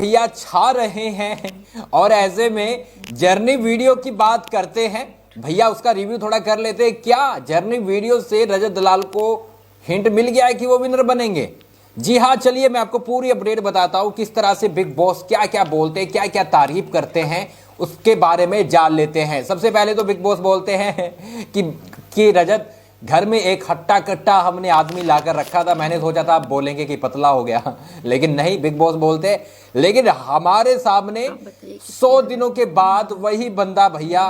भैया छा रहे हैं और ऐसे में जर्नी वीडियो की बात करते हैं। भैया उसका रिव्यू थोड़ा कर लेते हैं। क्या जर्नी वीडियो से रजत दलाल को हिंट मिल गया है कि वो विनर बनेंगे? जी हाँ, चलिए मैं आपको पूरी अपडेट बताता हूं किस तरह से बिग बॉस क्या क्या बोलते हैं, क्या क्या तारीफ करते हैं, उसके बारे में जान लेते हैं। सबसे पहले तो बिग बॉस बोलते हैं कि रजत घर में एक हट्टा कट्टा हमने आदमी लाकर रखा था। मैंने सोचा था आप बोलेंगे कि पतला हो गया, लेकिन नहीं, बिग बॉस बोलते लेकिन हमारे सामने 100 दिनों के बाद वही बंदा भैया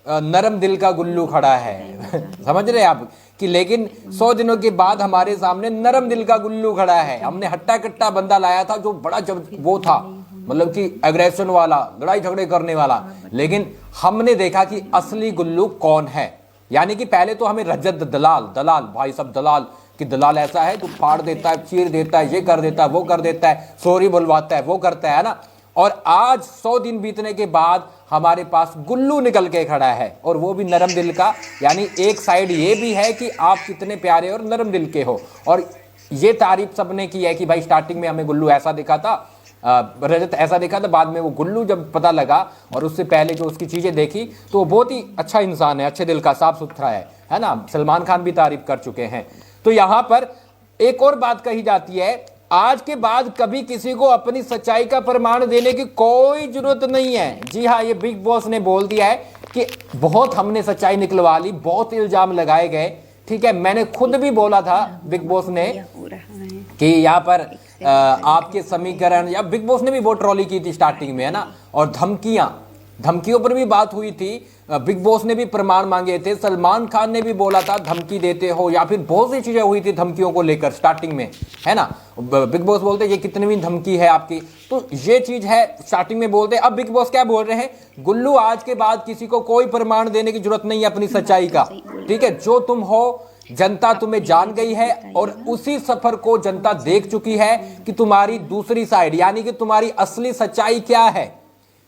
नरम दिल का गुल्लू खड़ा है। समझ रहे हैं आप कि लेकिन 100 दिनों के बाद हमारे सामने नरम दिल का गुल्लू खड़ा है। हमने हट्टा कट्टा बंदा लाया था जो बड़ा जब वो था, मतलब कि एग्रेशन वाला, लड़ाई झगड़े करने वाला, लेकिन हमने देखा कि असली गुल्लू कौन है। यानी कि पहले तो हमें रजत दलाल भाई सब दलाल कि दलाल ऐसा है जो फाड़ देता है, चीर देता है, ये कर देता है, वो कर देता है, सॉरी बुलवाता है, वो करता है ना। और आज 100 दिन बीतने के बाद हमारे पास गुल्लू निकल के खड़ा है, और वो भी नरम दिल का। यानी एक साइड ये भी है कि आप कितने प्यारे और नरम दिल के हो, और ये तारीफ सबने की है कि भाई स्टार्टिंग में हमें गुल्लू ऐसा दिखा था, रजत ऐसा देखा था, बाद में वो गुल्लू जब पता लगा और उससे पहले जो उसकी चीजें देखी तो वो बहुत ही अच्छा इंसान है, अच्छे दिल का, साफ सुथरा है ना। सलमान खान भी तारीफ कर चुके हैं। तो यहाँ पर एक और बात कही जाती है, आज के बाद कभी किसी को अपनी सच्चाई का प्रमाण देने की कोई जरूरत नहीं है। जी हाँ, ये बिग बॉस ने बोल दिया है कि बहुत हमने सच्चाई निकलवा ली, बहुत इल्जाम लगाए गए। ठीक है, मैंने खुद भी बोला था बिग बॉस ने कि यहाँ पर आपके समीकरण, या बिग बॉस ने भी बहुत ट्रॉली की थी स्टार्टिंग में, है ना। और धमकियों पर भी बात हुई थी। बिग बॉस ने भी प्रमाण मांगे थे, सलमान खान ने भी बोला था धमकी देते हो, या फिर बहुत सी चीजें हुई थी धमकियों को लेकर स्टार्टिंग में, है ना। बिग बॉस बोलते ये कितनी धमकी है आपकी, तो ये चीज है स्टार्टिंग में बोलते। अब बिग बॉस क्या बोल रहे हैं, गुल्लू आज के बाद किसी को कोई प्रमाण देने की जरूरत नहीं है अपनी सच्चाई का। ठीक है, जो तुम हो जनता तुम्हें जान गई है, और उसी सफर को जनता देख चुकी है कि तुम्हारी दूसरी साइड, यानी कि तुम्हारी असली सच्चाई क्या है।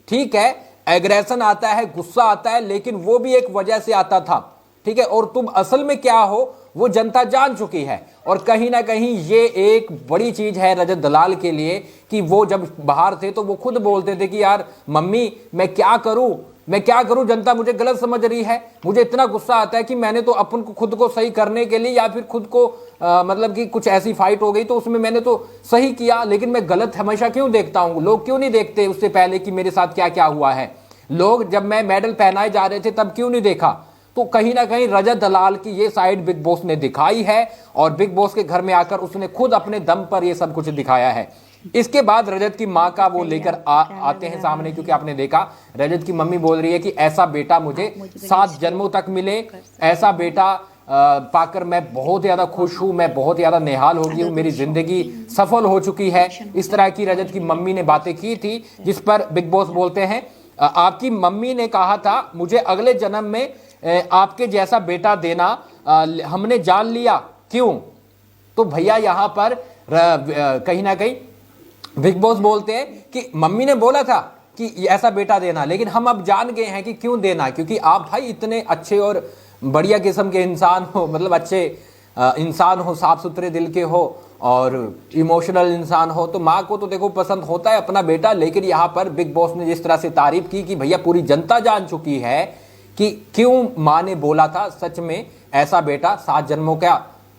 ठीक है, एग्रेशन आता है, गुस्सा आता है, लेकिन वो भी एक वजह से आता था। ठीक है, और तुम असल में क्या हो वो जनता जान चुकी है। और कहीं ना कहीं ये एक बड़ी चीज है रजत दलाल के लिए कि वो जब बाहर थे तो वो खुद बोलते थे कि यार मम्मी मैं क्या करूं, जनता मुझे गलत समझ रही है, मुझे इतना गुस्सा आता है कि मैंने तो अपन को खुद को सही करने के लिए, या फिर खुद को मतलब कि कुछ ऐसी फाइट हो गई तो उसमें मैंने तो सही किया, लेकिन मैं गलत हमेशा क्यों देखता हूं, लोग क्यों नहीं देखते उससे पहले कि मेरे साथ क्या क्या हुआ है, लोग जब मैं मेडल पहनाए जा रहे थे तब क्यों नहीं देखा। तो कहीं ना कहीं रजत दलाल की ये साइड बिग बॉस ने दिखाई है, और बिग बॉस के घर में आकर उसने खुद अपने दम पर ये सब कुछ दिखाया है। इसके बाद रजत की माँ का वो लेकर आते हैं सामने, क्योंकि आपने देखा रजत की मम्मी बोल रही है कि ऐसा बेटा मुझे 7 जन्मों तक मिले, ऐसा बेटा पाकर मैं बहुत ज्यादा खुश हूं, मैं बहुत ज्यादा निहाल हो गई हूं, मेरी जिंदगी सफल हो चुकी है। इस तरह की रजत की मम्मी ने बातें की थी, जिस पर बिग बॉस बोलते हैं आपकी मम्मी ने कहा था मुझे अगले जन्म में आपके जैसा बेटा देना, हमने जान लिया क्यों। तो भैया यहाँ पर कहीं ना कहीं बिग बॉस बोलते हैं कि मम्मी ने बोला था कि ऐसा बेटा देना, लेकिन हम अब जान गए हैं कि क्यों देना, क्योंकि आप भाई इतने अच्छे और बढ़िया किस्म के इंसान हो, मतलब अच्छे इंसान हो, साफ सुथरे दिल के हो और इमोशनल इंसान हो, तो माँ को तो देखो पसंद होता है अपना बेटा। लेकिन यहाँ पर बिग बॉस ने जिस तरह से तारीफ की कि भैया पूरी जनता जान चुकी है कि क्यों माँ ने बोला था, सच में ऐसा बेटा 7 जन्मों का,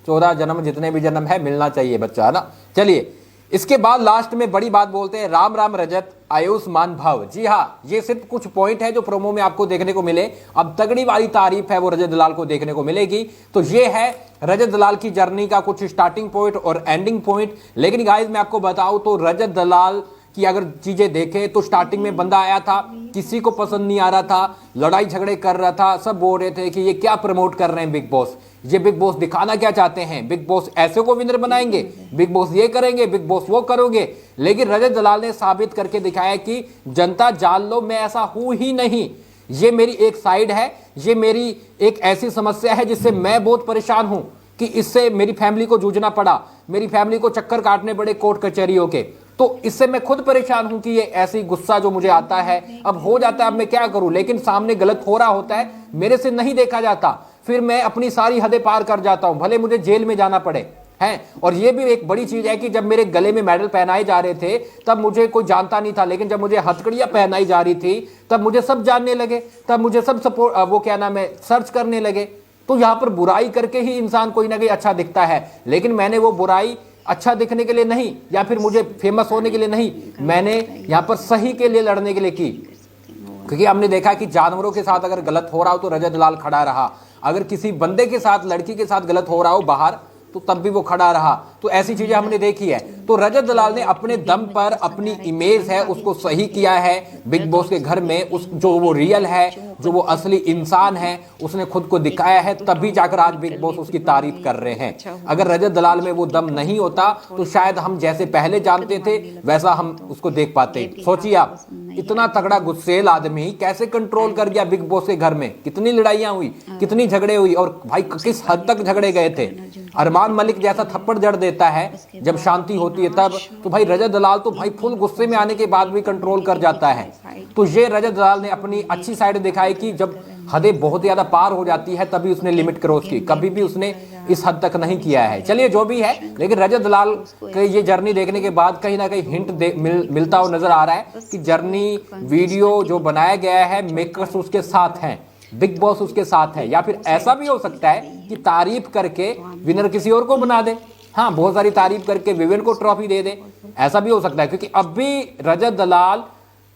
14 जन्म, जितने भी जन्म है मिलना चाहिए बच्चा, है ना। चलिए, इसके बाद लास्ट में बड़ी बात बोलते हैं, राम राम रजत आयुष्मान भव। जी हाँ, ये सिर्फ कुछ पॉइंट है जो प्रोमो में आपको देखने को मिले। अब तगड़ी वाली तारीफ है वो रजत दलाल को देखने को मिलेगी। तो ये है रजत दलाल की जर्नी का कुछ स्टार्टिंग पॉइंट और एंडिंग पॉइंट। लेकिन गाइस मैं आपको बताऊं तो रजत दलाल की अगर चीजें देखें तो स्टार्टिंग में बंदा आया था, किसी को पसंद नहीं आ रहा था, लड़ाई झगड़े कर रहा था, सब बोल रहे थे कि ये क्या प्रमोट कर रहे हैं बिग बॉस, ये बिग बॉस दिखाना क्या चाहते हैं, बिग बॉस ऐसे को विनर बनाएंगे, बिग बॉस ये करेंगे, बिग बॉस वो करोगे। लेकिन रजत दलाल ने साबित करके दिखाया कि जनता जान लो मैं ऐसा हूं ही नहीं, ये मेरी एक साइड है, ये मेरी एक ऐसी समस्या है जिससे मैं बहुत परेशान हूं कि इससे मेरी फैमिली को जूझना पड़ा, मेरी फैमिली को चक्कर काटने पड़े कोर्ट कचहरियों के, तो इससे मैं खुद परेशान हूं कि ये ऐसी गुस्सा जो मुझे आता है, अब हो जाता है, अब मैं क्या करूं, लेकिन सामने गलत हो रहा होता है, मेरे से नहीं देखा जाता, फिर मैं अपनी सारी हदें पार कर जाता हूं, भले मुझे जेल में जाना पड़े। हैं। और ये भी एक बड़ी चीज है कि जब मेरे गले में मेडल पहनाए जा रहे थे तब मुझे कोई जानता नहीं था, लेकिन जब मुझे हथकड़ियां पहनाई जा रही थी तब मुझे सब जानने लगे, तब मुझे सब सपोर्ट वो क्या नाम है सर्च करने लगे। तो यहाँ पर बुराई करके ही इंसान कोई ना कोई अच्छा दिखता है, लेकिन मैंने वो बुराई अच्छा दिखने के लिए नहीं या फिर मुझे फेमस होने के लिए नहीं, मैंने यहाँ पर सही के लिए लड़ने के लिए की। क्योंकि हमने देखा कि जानवरों के साथ अगर गलत हो रहा हो तो रजत दलाल खड़ा रहा, अगर किसी बंदे के साथ लड़की के साथ गलत हो रहा हो बाहर तो तब भी वो खड़ा रहा। तो ऐसी चीजें हमने देखी है। तो रजत दलाल ने अपने दम पर अपनी इमेज है उसको सही किया है बिग बॉस के घर में, उस जो वो रियल है, जो वो असली इंसान है, उसने खुद को दिखाया है, तभी जाकर आज बिग बॉस उसकी तारीफ कर रहे हैं। अगर रजत दलाल में वो दम नहीं होता तो शायद हम जैसे पहले जानते थे वैसा हम उसको देख पाते। सोचिए आप, इतना तगड़ा गुस्सेल आदमी कैसे कंट्रोल कर गया बिग बॉस के घर में, कितनी लड़ाइयां हुई, कितनी झगड़े हुई, और भाई किस हद तक झगड़े गए थे। अरमान मलिक जैसा थप्पड़ जड़ देता है जब शांति होती है तब, तो भाई रजत दलाल तो भाई फुल गुस्से में आने के बाद भी कंट्रोल कर जाता है। तो ये रजत दलाल ने अपनी अच्छी साइड दिखाई कि जब हदें बहुत ज्यादा पार हो जाती है तभी उसने लिमिट क्रॉस की, कभी भी उसने इस हद तक नहीं किया है। चलिए जो भी है, लेकिन रजत दलाल के ये जर्नी देखने के बाद कहीं ना कहीं हिंट मिलता हुआ नजर आ रहा है कि जर्नी वीडियो जो बनाया गया है मेकर्स उसके साथ हैं, बिग बॉस उसके साथ है, या फिर ऐसा भी हो सकता है कि तारीफ करके विनर किसी और को बना दे। हाँ, बहुत सारी तारीफ करके विवेन को ट्रॉफी दे दे, ऐसा भी हो सकता है। क्योंकि अब भी रजत दलाल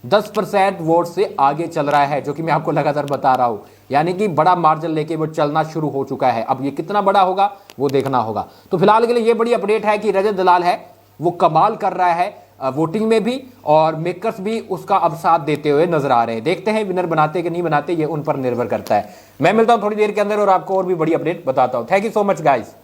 10% वोट से आगे चल रहा है, जो कि मैं आपको लगातार बता रहा हूं, यानी कि बड़ा मार्जिन लेके वो चलना शुरू हो चुका है। अब ये कितना बड़ा होगा वो देखना होगा। तो फिलहाल के लिए ये बड़ी अपडेट है कि रजत दलाल है वो कमाल कर रहा है वोटिंग में भी, और मेकर्स भी उसका अब साथ देते हुए नजर आ रहे हैं। देखते हैं विनर बनाते कि नहीं बनाते, ये उन पर निर्भर करता है। मैं मिलता हूं थोड़ी देर के अंदर और आपको और भी बड़ी अपडेट बताता हूं। Thank you so much guys.